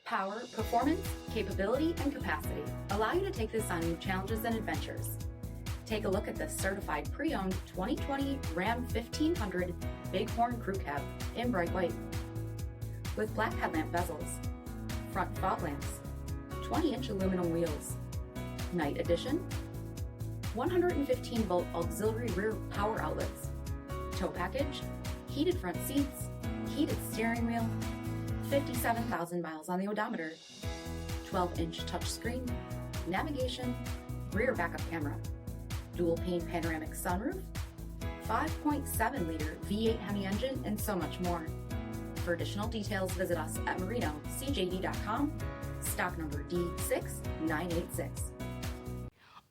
Power, performance, capability, and capacity allow you to take this on new challenges and adventures. Take a look at this certified pre-owned 2020 Ram 1500 Bighorn Crew Cab in bright white. With black headlamp bezels, front fog lamps, 20-inch aluminum wheels, night edition, 115-volt auxiliary rear power outlets, tow package, heated front seats, heated steering wheel, 57,000 miles on the odometer, 12-inch touchscreen, navigation, rear backup camera, dual pane panoramic sunroof, 5.7-liter V8 HEMI engine, and so much more. For additional details, visit us at MarinoCJD.com, stock number D6986.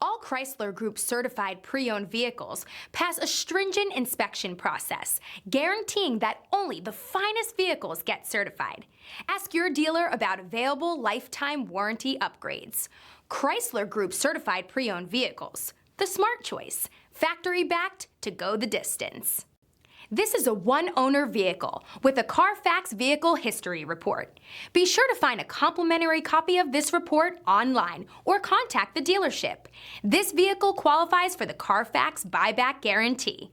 All Chrysler Group certified pre-owned vehicles pass a stringent inspection process, guaranteeing that only the finest vehicles get certified. Ask your dealer about available lifetime warranty upgrades. Chrysler Group certified pre-owned vehicles, the smart choice, factory-backed to go the distance. This is a one-owner vehicle with a CARFAX vehicle history report. Be sure to find a complimentary copy of this report online or contact the dealership. This vehicle qualifies for the CARFAX buyback guarantee.